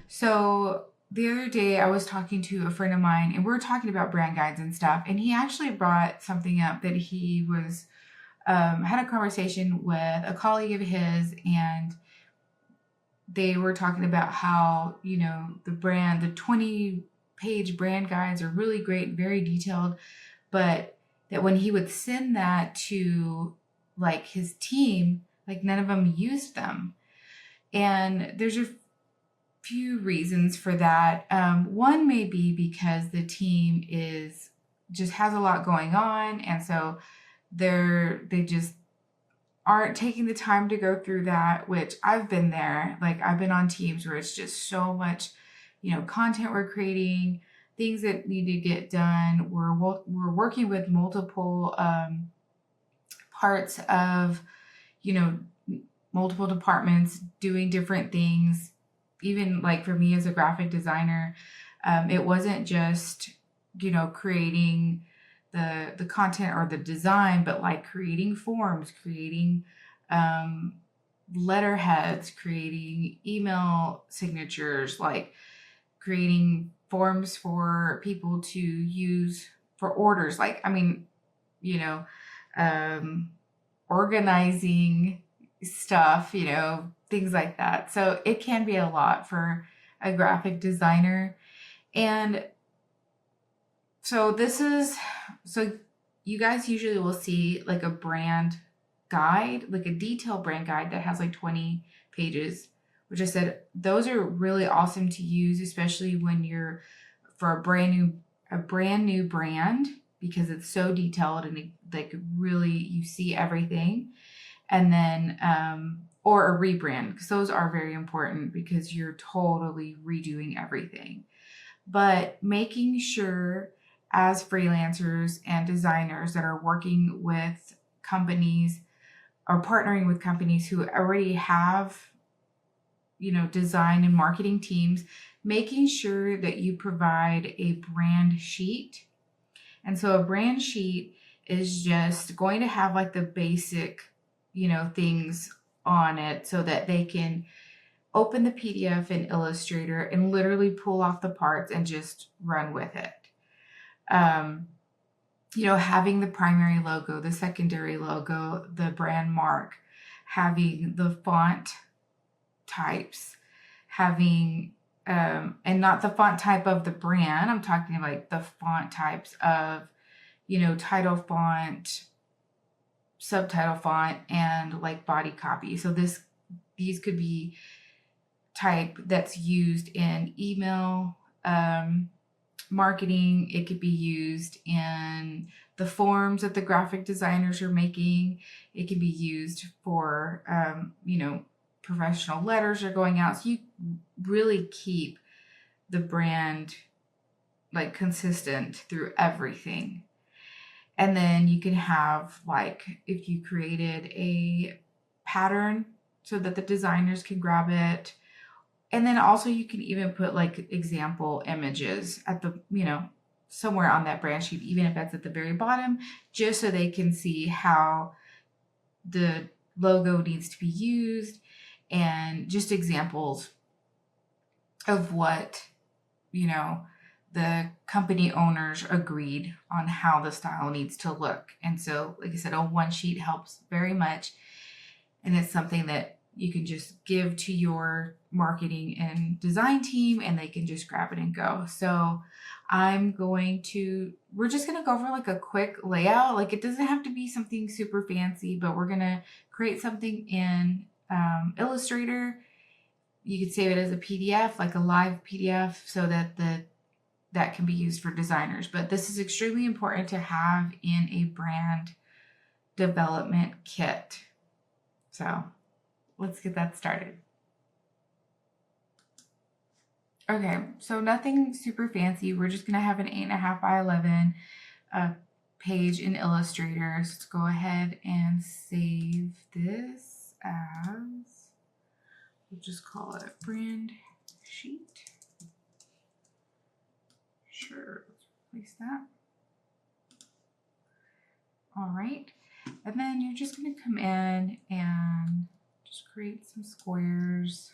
So the other day I was talking to a friend of mine and we were talking about brand guides and stuff. And he actually brought something up that he was, had a conversation with a colleague of his, and they were talking about how, the 20-page brand guides are really great, very detailed, but that when he would send that to like his team, like none of them used them. And there's a few reasons for that. One may be because the team is just has a lot going on, and so they just aren't taking the time to go through that. Which I've been there. Like I've been on teams where it's just so much, content we're creating, things that need to get done. We're working with multiple parts of, you know, multiple departments doing different things. Even like for me as a graphic designer, it wasn't just, creating the content or the design, but like creating forms, creating um, letterheads, creating email signatures, like creating forms for people to use for orders. Like, I mean, you know, um, organizing stuff, things like that. So it can be a lot for a graphic designer. And so so you guys usually will see like a brand guide, like a detailed brand guide that has like 20 pages, which I said those are really awesome to use, especially when you're for a brand new brand, because it's so detailed and like really you see everything. And then or a rebrand, because those are very important because you're totally redoing everything. But making sure as freelancers and designers that are working with companies or partnering with companies who already have, design and marketing teams, making sure that you provide a brand sheet. And so a brand sheet is just going to have like the basic, things on it so that they can open the PDF in Illustrator and literally pull off the parts and just run with it. Um, having the primary logo, the secondary logo, the brand mark, having the font types, having, and not the font type of the brand. I'm talking like the font types of, title font, subtitle font, and like body copy. So these could be type that's used in email marketing. It could be used in the forms that the graphic designers are making. It can be used for, professional letters are going out. So you really keep the brand like consistent through everything. And then you can have like if you created a pattern so that the designers can grab it. And then also you can even put like example images at the, somewhere on that brand sheet, even if that's at the very bottom, just so they can see how the logo needs to be used, and just examples of what, the company owners agreed on how the style needs to look. And so, like I said, a one sheet helps very much. And it's something that you can just give to your marketing and design team and they can just grab it and go. So we're just going to go over like a quick layout. Like it doesn't have to be something super fancy, but we're going to create something in Illustrator. You could save it as a PDF, like a live PDF, so that can be used for designers. But this is extremely important to have in a brand development kit. So let's get that started. Okay, so nothing super fancy. We're just gonna have an 8.5 by 11 page in Illustrator. So let's go ahead and save this as, we'll just call it brand sheet. Sure, let's replace that. All right, and then you're just gonna come in and just create some squares.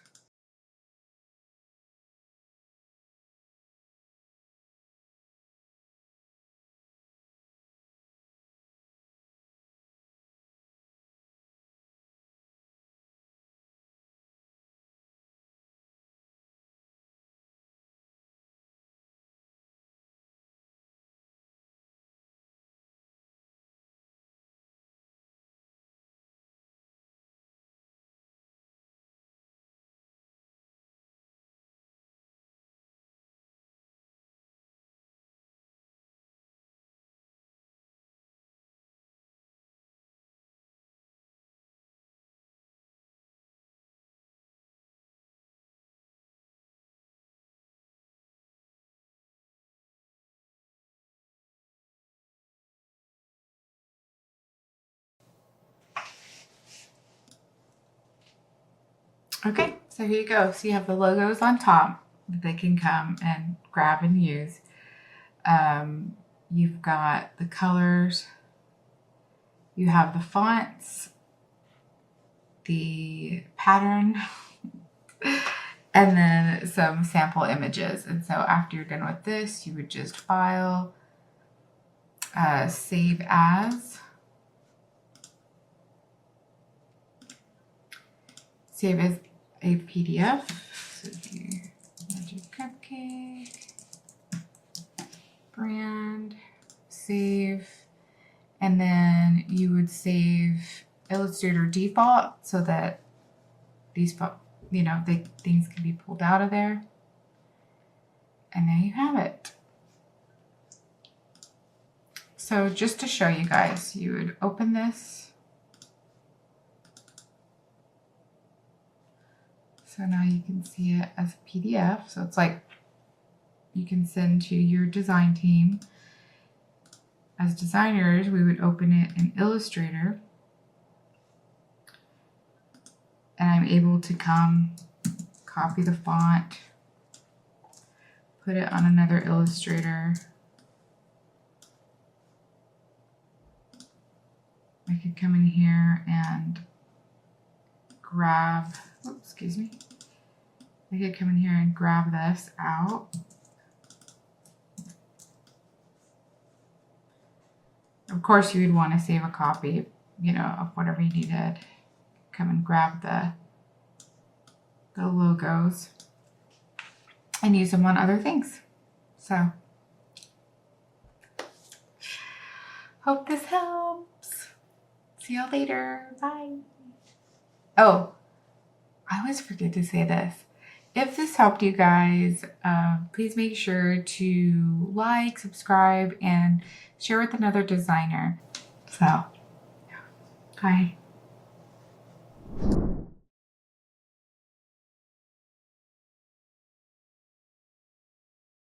Okay, so here you go. So you have the logos on top that they can come and grab and use. You've got the colors. You have the fonts, the pattern, and then some sample images. And so after you're done with this, you would just file, save as, a PDF. So do Magic Cupcake, brand, save, and then you would save Illustrator default so that these, things can be pulled out of there. And there you have it. So just to show you guys, you would open this. So now you can see it as a PDF. So it's like you can send to your design team. As designers, we would open it in Illustrator. And I'm able to come copy the font, put it on another Illustrator. I could come in here and grab, excuse me. I could come in here and grab this out. Of course, you would want to save a copy, of whatever you needed. Come and grab the logos and use them on other things. So, hope this helps. See y'all later. Bye. Oh, I always forget to say this. If this helped you guys, please make sure to like, subscribe, and share with another designer. So, bye.